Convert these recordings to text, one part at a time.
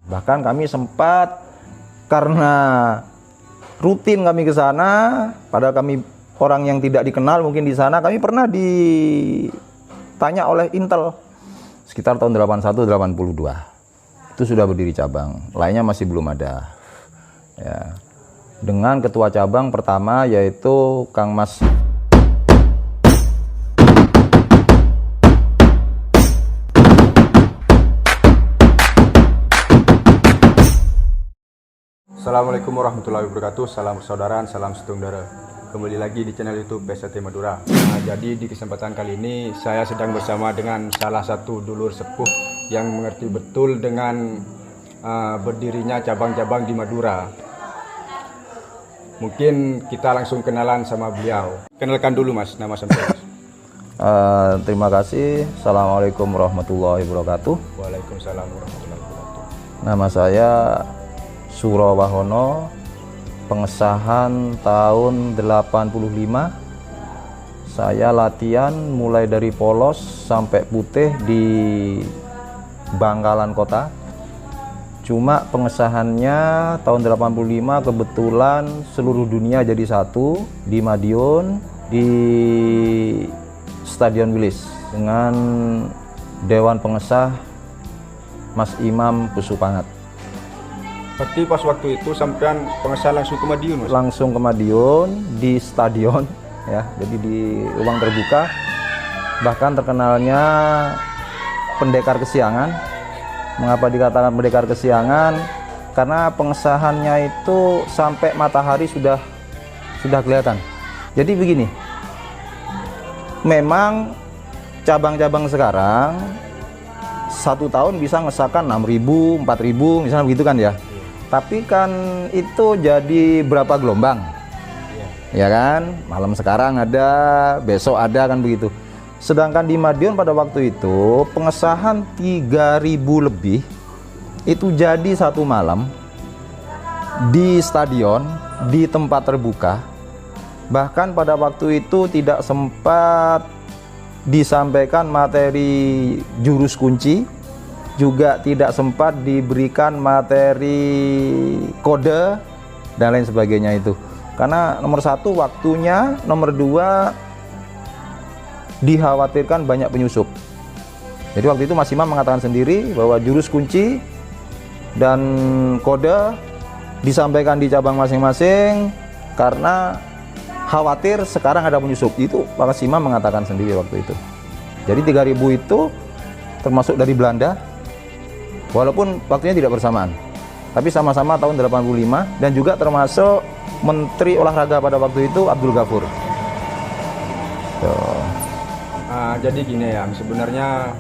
Bahkan kami sempat, karena rutin kami ke sana, padahal kami orang yang tidak dikenal mungkin di sana, kami pernah ditanya oleh Intel sekitar tahun 81-82. Itu sudah berdiri cabang, lainnya masih belum ada. Ya. Dengan ketua cabang pertama yaitu Kang Mas. Assalamualaikum warahmatullahi wabarakatuh. Salam persaudaraan, salam setungdara. Kembali lagi di channel YouTube PSAT Madura. Nah, jadi di kesempatan kali ini saya sedang bersama dengan salah satu dulur sepuh yang mengerti betul dengan berdirinya cabang-cabang di Madura. Mungkin kita langsung kenalan sama beliau. Kenalkan dulu Mas, nama sampai. Terima kasih. Assalamualaikum warahmatullahi wabarakatuh. Waalaikumsalam warahmatullahi wabarakatuh. Nama saya Suro Wahono, pengesahan tahun 85. Saya latihan mulai dari polos sampai putih di Bangkalan Kota. Cuma pengesahannya tahun 85 kebetulan seluruh dunia jadi satu di Madiun, di Stadion Wilis dengan Dewan Pengesah Mas Imam Pusupangat. Berarti pas waktu itu sampean pengesahan langsung ke Madiun, Mas? Langsung ke Madiun di stadion, ya, jadi di ruang terbuka. Bahkan terkenalnya pendekar kesiangan. Mengapa dikatakan pendekar kesiangan? Karena pengesahannya itu sampai matahari sudah kelihatan. Jadi begini, memang cabang-cabang sekarang satu tahun bisa ngesahkan 6.000, 4.000, misalnya begitu kan ya. Tapi kan itu jadi berapa gelombang, ya kan? Malam sekarang ada, besok ada, kan begitu. Sedangkan di Madiun pada waktu itu pengesahan 3.000 lebih itu jadi satu malam di stadion, di tempat terbuka. Bahkan pada waktu itu tidak sempat disampaikan materi jurus kunci, juga tidak sempat diberikan materi kode dan lain sebagainya itu. Karena nomor satu waktunya, nomor dua dikhawatirkan banyak penyusup. Jadi waktu itu Mas Imam mengatakan sendiri bahwa jurus kunci dan kode disampaikan di cabang masing-masing karena khawatir sekarang ada penyusup. Itu Mas Imam mengatakan sendiri waktu itu. Jadi 3.000 itu termasuk dari Belanda, walaupun waktunya tidak bersamaan, tapi sama-sama tahun 85, dan juga termasuk Menteri Olahraga pada waktu itu Abdul Ghafur. Jadi gini ya, sebenarnya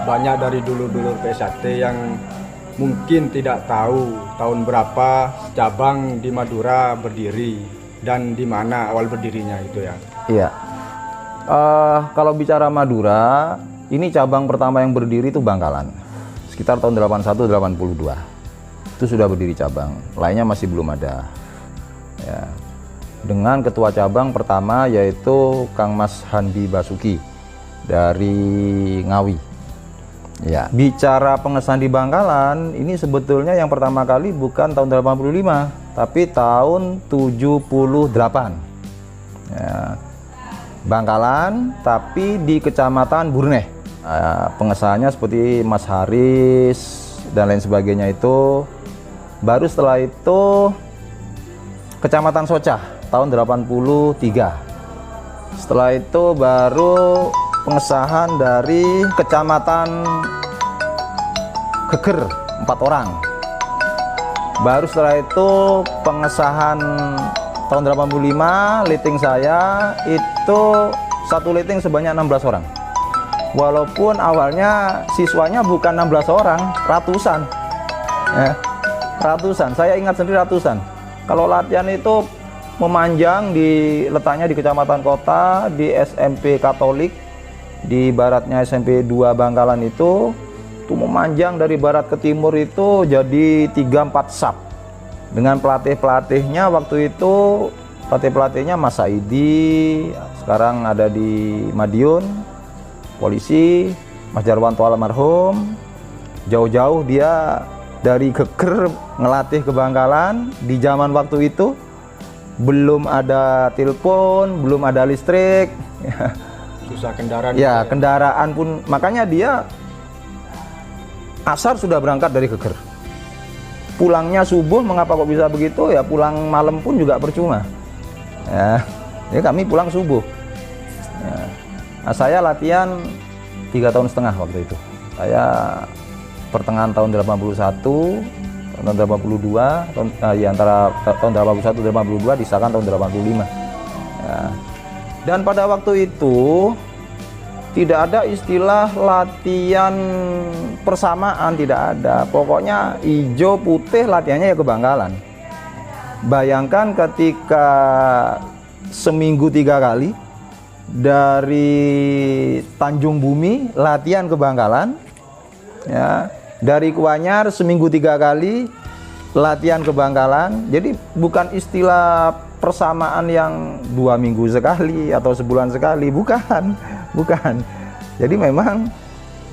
banyak dari dulur-dulur PSAT yang mungkin tidak tahu tahun berapa cabang di Madura berdiri dan di mana awal berdirinya itu ya. Iya. Kalau bicara Madura, ini cabang pertama yang berdiri itu Bangkalan. Sekitar tahun 81-82. Itu sudah berdiri cabang, lainnya masih belum ada. Ya. Dengan ketua cabang pertama yaitu Kang Mas Handi Basuki dari Ngawi. Ya. Bicara pengesahan di Bangkalan, ini sebetulnya yang pertama kali bukan tahun 85, tapi tahun 78. Ya. Bangkalan, tapi di Kecamatan Burneh. Pengesahannya seperti Mas Haris dan lain sebagainya itu. Baru setelah itu Kecamatan Socah tahun 83. Setelah itu baru pengesahan dari Kecamatan Geger 4 orang. Baru setelah itu pengesahan tahun 85, liting saya itu satu liting sebanyak 16 orang. Walaupun awalnya siswanya bukan 16 orang, ratusan. Ya, ratusan, saya ingat sendiri ratusan. Kalau latihan itu memanjang, letaknya di Kecamatan Kota, di SMP Katolik, di baratnya SMP 2 Bangkalan itu memanjang dari barat ke timur itu jadi 3-4 sub. Dengan pelatih-pelatihnya waktu itu, pelatihnya Mas Saidi, sekarang ada di Madiun. Polisi, Mas Jarwanto almarhum, jauh-jauh dia dari Geger ngelatih ke Bangkalan. Di zaman waktu itu belum ada telepon, belum ada listrik. Susah kendaraan. Ya, kendaraan pun, makanya dia asar sudah berangkat dari Geger. Pulangnya subuh, mengapa kok bisa begitu? Ya pulang malam pun juga percuma. Ya, jadi kami pulang subuh. Ya. Nah, saya latihan 3,5 tahun waktu itu. Saya pertengahan tahun 81, tahun 82, antara tahun 81 dan 82 disahkan tahun 85. Ya. Dan pada waktu itu tidak ada istilah latihan persamaan, tidak ada. Pokoknya hijau putih latihannya ya ke Bangkalan. Bayangkan ketika seminggu 3 kali dari Tanjung Bumi latihan ke Bangkalan, ya, dari Kuanyar seminggu 3 kali latihan ke Bangkalan. Jadi bukan istilah persamaan yang 2 minggu sekali atau sebulan sekali, bukan. Jadi memang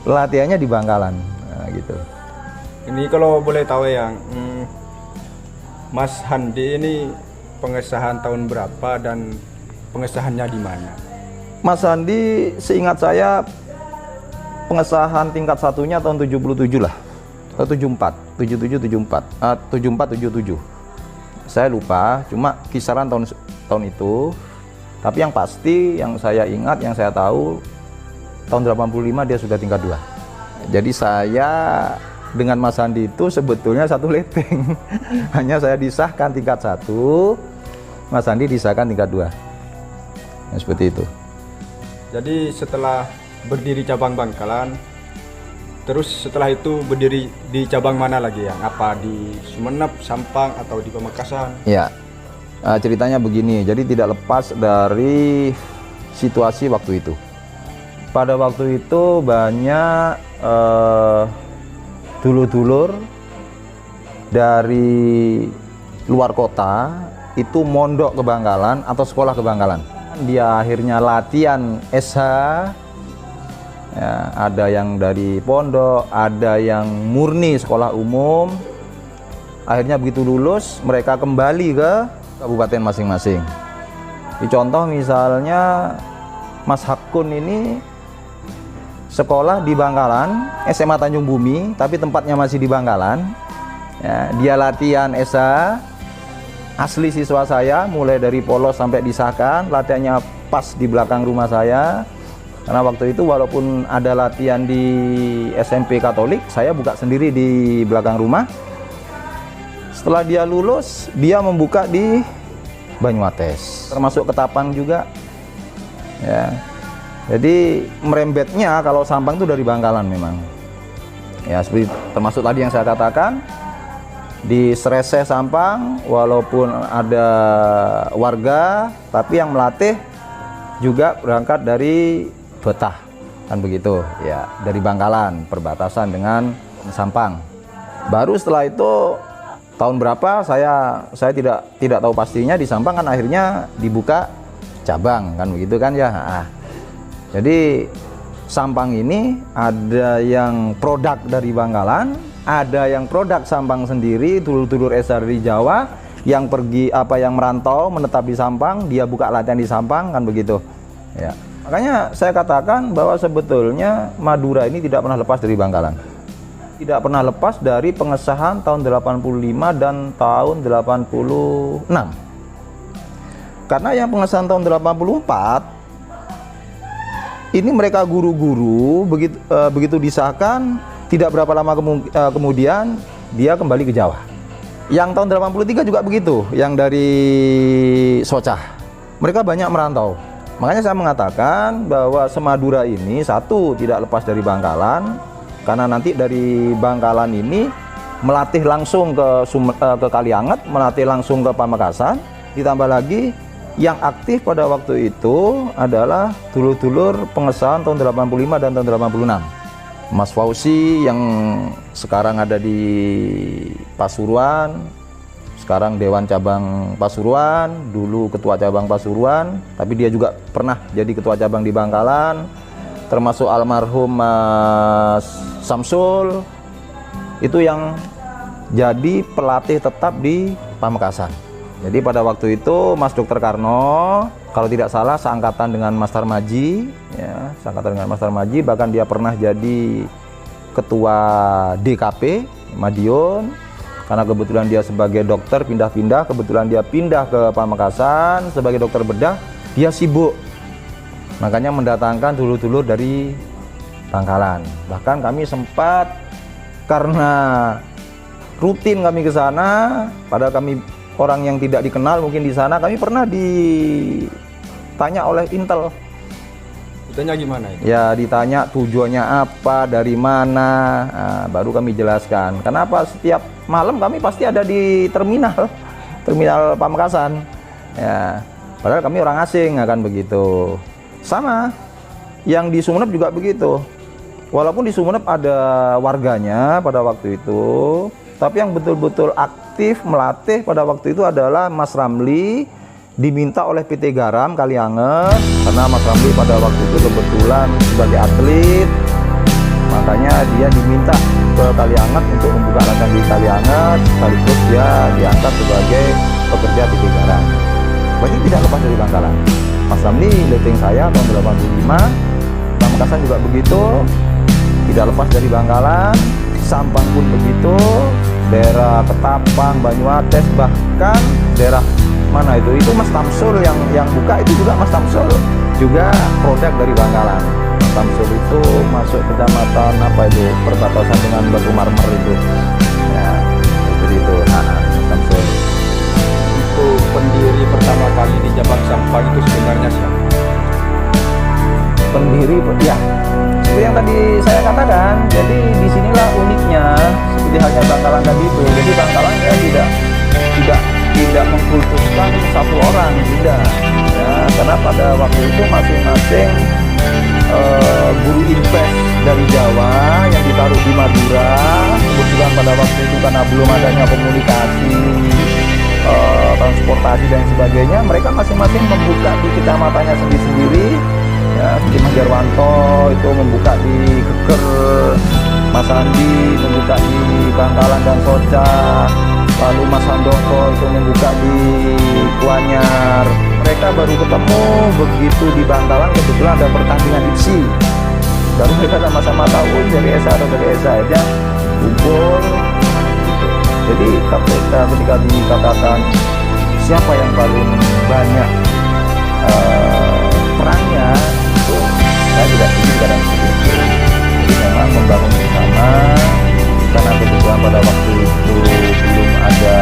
latihannya di Bangkalan, nah, gitu. Ini kalau boleh tahu yang Mas Handi ini pengesahan tahun berapa dan pengesahannya di mana? Mas Handi seingat saya pengesahan tingkat satunya tahun 77 lah, atau 74, 77, 74, 74, 77. Saya lupa, cuma kisaran tahun itu. Tapi yang pasti, yang saya ingat, yang saya tahu, tahun 85 dia sudah tingkat 2. Jadi saya dengan Mas Handi itu sebetulnya satu leteng. Hanya saya disahkan tingkat 1, Mas Handi disahkan tingkat 2. Nah, seperti itu. Jadi setelah berdiri cabang Bangkalan, terus setelah itu berdiri di cabang mana lagi yang? Apa di Sumeneb, Sampang, atau di Pamekasan? Ya, ceritanya begini. Jadi tidak lepas dari situasi waktu itu. Pada waktu itu banyak dulur-dulur dari luar kota itu mondok ke Bangkalan atau sekolah ke Bangkalan. Dia akhirnya latihan SH. Ya, ada yang dari pondok, ada yang murni sekolah umum. Akhirnya begitu lulus, mereka kembali ke kabupaten masing-masing. Contoh misalnya Mas Hakun ini sekolah di Bangkalan, SMA Tanjung Bumi, tapi tempatnya masih di Bangkalan. Ya, dia latihan SH, asli siswa saya, mulai dari polos sampai disahkan, latihannya pas di belakang rumah saya. Karena waktu itu walaupun ada latihan di SMP Katolik, saya buka sendiri di belakang rumah. Setelah dia lulus, dia membuka di Banyuates, termasuk Ketapang juga. Ya. Jadi merembetnya kalau Sampang itu dari Bangkalan memang. Ya, seperti termasuk tadi yang saya katakan, di Sreseh Sampang walaupun ada warga, tapi yang melatih juga berangkat dari Betah, kan begitu ya, dari Bangkalan, perbatasan dengan Sampang. Baru setelah itu tahun berapa saya tidak tahu pastinya, di Sampang kan akhirnya dibuka cabang, kan begitu kan ya. Jadi Sampang ini ada yang produk dari Bangkalan, ada yang produk Sampang sendiri, dulur-dulur SR di Jawa yang pergi yang merantau menetap di Sampang, dia buka latihan di Sampang, kan begitu ya. Makanya saya katakan bahwa sebetulnya Madura ini tidak pernah lepas dari Bangkalan. Tidak pernah lepas dari pengesahan tahun 85 dan tahun 86. Karena yang pengesahan tahun 84 ini mereka guru-guru begitu disahkan, tidak berapa lama kemudian dia kembali ke Jawa. Yang tahun 83 juga begitu, yang dari Socah. Mereka banyak merantau. Makanya saya mengatakan bahwa Semadura ini satu tidak lepas dari Bangkalan, karena nanti dari Bangkalan ini melatih langsung ke Kalianget, melatih langsung ke Pamekasan. Ditambah lagi yang aktif pada waktu itu adalah dulur-dulur pengesahan tahun 85 dan tahun 86. Mas Fauzi yang sekarang ada di Pasuruan, sekarang Dewan Cabang Pasuruan, dulu Ketua Cabang Pasuruan, tapi dia juga pernah jadi Ketua Cabang di Bangkalan, termasuk almarhum Mas Samsul, itu yang jadi pelatih tetap di Pamekasan. Jadi pada waktu itu Mas Dr. Karno, kalau tidak salah seangkatan dengan Mas Tarmaji, ya, seangkatan dengan Mas Tarmaji, bahkan dia pernah jadi ketua DKP Madiun, karena kebetulan dia sebagai dokter pindah-pindah, kebetulan dia pindah ke Pamekasan sebagai dokter bedah, dia sibuk, makanya mendatangkan dulur-dulur dari Bangkalan. Bahkan kami sempat, karena rutin kami ke sana, padahal kami orang yang tidak dikenal mungkin di sana, kami pernah ditanya oleh Intel. Ditanya gimana itu? Ya, ditanya tujuannya apa, dari mana, nah, baru kami jelaskan. Kenapa setiap malam kami pasti ada di terminal Pamekasan. Ya, padahal kami orang asing, akan begitu. Sama, yang di Sumeneb juga begitu. Walaupun di Sumeneb ada warganya pada waktu itu, tapi yang betul-betul aktif melatih pada waktu itu adalah Mas Ramli, diminta oleh PT Garam Kalianget, karena Mas Ramli pada waktu itu kebetulan sebagai atlet, makanya dia diminta ke Kalianget untuk membuka latihan di Kalianget, sekaligus dia diangkat sebagai pekerja PT Garam. Berarti tidak lepas dari Bangkalan. Mas Ramli letting saya tahun 85, Pamekasan juga begitu, tidak lepas dari Bangkalan. Sampang pun begitu, daerah Ketapang, Banyuates, bahkan daerah mana itu Mas Tamsul yang buka itu juga Mas Tamsul, juga produk dari Bangkalan. Mas Tamsul itu masuk kecamatan apa itu, perbatasan dengan Batu Marmer itu, ya seperti itu. Mas Tamsul Itu pendiri pertama kali di Cabang Sampang itu sebenarnya siapa? Pendiri, ya seperti yang tadi saya katakan, jadi disinilah uniknya, seperti halnya Bangkalan tadi itu. Jadi Bangkalan ya tidak mengkultuskan satu orang, tidak ya, karena pada waktu itu masing-masing guru invest dari Jawa yang ditaruh di Madura, kebetulan pada waktu itu karena belum adanya komunikasi, transportasi dan sebagainya, mereka masing-masing membuka di kecamatannya sendiri-sendiri. Ya, seperti Mas Jarwanto itu membuka di Geger, Mas Andi membuka di Bangkalan dan Soca, lalu Mas Handoko itu membuka di Kuanyar. Mereka baru ketemu begitu di Bangkalan, kebetulan ada pertandingan IPSI, baru mereka sama-sama tahu dari ESA atau dari ESA aja kumpul gitu. Jadi ketika dikatakan siapa yang paling banyak perannya, itu saya tidak setuju kadang seperti itu. Jadi memang membangun bersama, karena kebetulan pada waktu itu belum ada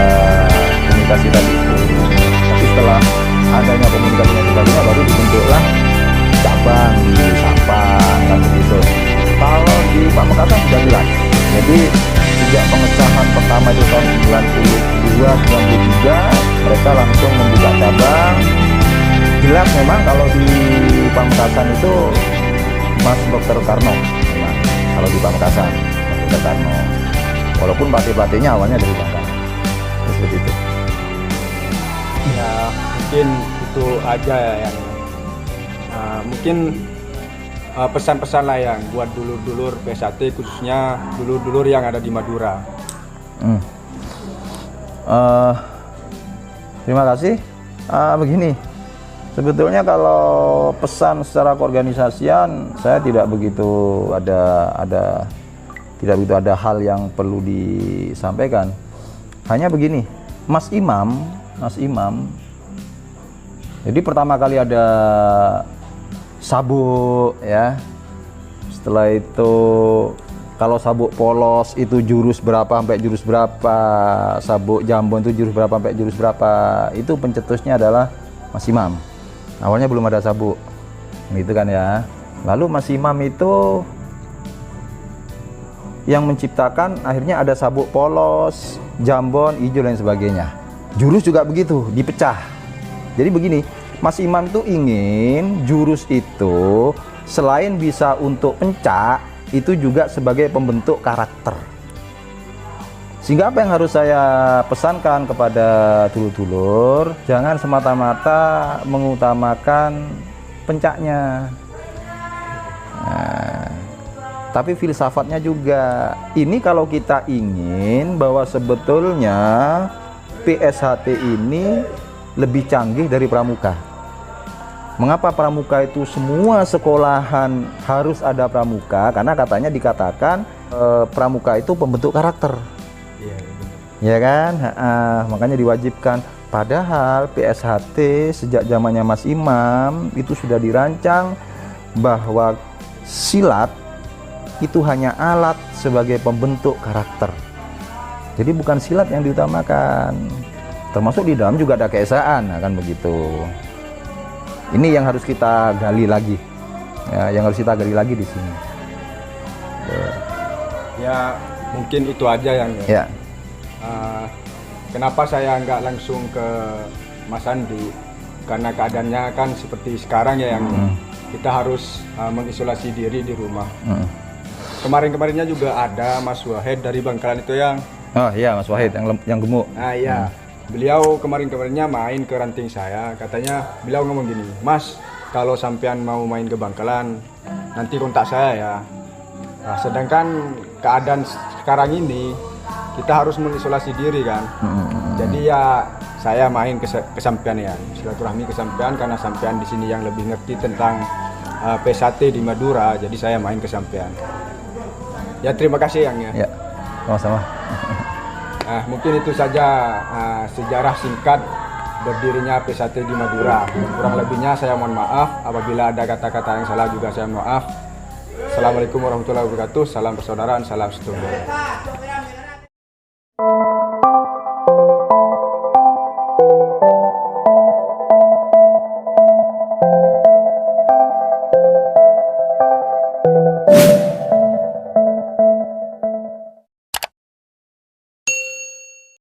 komunikasi tadi itu, tapi setelah adanya komunikasi dan sebagainya baru dibentuklah cabang di Sampang kan begitu. Kalau di Pamekasan sudah jelas, jadi sejak pengesahan pertama itu tahun 92-93 mereka langsung membuka cabang. Jelas memang kalau di Pamekasan itu Mas Dr. Karno memang, kalau di Pamekasan Mas Dr. Karno, walaupun pelatih-pelatihnya awalnya dari Bangkalan, seperti itu. Ya mungkin itu aja ya yang mungkin pesan-pesan lah yang buat dulur-dulur PSAT, khususnya dulur-dulur yang ada di Madura. Terima kasih. Begini, sebetulnya kalau pesan secara keorganisasian saya tidak begitu ada hal yang perlu disampaikan. Hanya begini, Mas Imam, jadi pertama kali ada sabuk ya. Setelah itu kalau sabuk polos itu jurus berapa sampai jurus berapa, sabuk jambon itu jurus berapa sampai jurus berapa, itu pencetusnya adalah Mas Imam. Awalnya belum ada sabuk, gitu kan ya. Lalu Mas Imam itu yang menciptakan, akhirnya ada sabuk polos, jambon, hijau dan sebagainya. Jurus juga begitu, dipecah. Jadi begini, Mas Imam itu ingin jurus itu selain bisa untuk pencak, itu juga sebagai pembentuk karakter. Sehingga apa yang harus saya pesankan kepada dulur-dulur, jangan semata-mata mengutamakan pencaknya. Nah, tapi filsafatnya juga. Ini kalau kita ingin bahwa sebetulnya PSHT ini lebih canggih dari pramuka. Mengapa pramuka itu semua sekolahan harus ada pramuka? Karena katanya dikatakan pramuka itu pembentuk karakter. Iya, benar. Ya kan? Makanya diwajibkan. Padahal PSHT sejak zamannya Mas Imam itu sudah dirancang bahwa silat itu hanya alat sebagai pembentuk karakter. Jadi bukan silat yang diutamakan. Termasuk di dalam juga ada keesaan, kan begitu. Ini yang harus kita gali lagi. Ya, yang harus kita gali lagi di sini. Ya, mungkin itu aja yang Ya. Kenapa saya nggak langsung ke Mas Andi? Karena keadaannya kan seperti sekarang ya, yang kita harus mengisolasi diri di rumah. Kemarin-kemarinnya juga ada Mas Wahid dari Bangkalan itu yang... Oh iya, Mas Wahid yang gemuk. Nah iya, beliau kemarin-kemarinnya main ke ranting saya. Katanya beliau ngomong gini, Mas, kalau sampean mau main ke Bangkalan, nanti kontak saya ya. Nah, sedangkan keadaan sekarang ini, kita harus mengisolasi diri kan. Jadi ya saya main ke sampean ya, silaturahmi ke sampean karena sampean di sini yang lebih ngerti tentang PSHT di Madura. Jadi saya main ke sampean. Ya terima kasih Yang ya. Ya, sama-sama. Nah, mungkin itu saja sejarah singkat berdirinya PSHT di Madura. Kurang lebihnya saya mohon maaf. Apabila ada kata-kata yang salah juga saya mohon maaf. Assalamualaikum warahmatullahi wabarakatuh. Salam persaudaraan, salam sejahtera.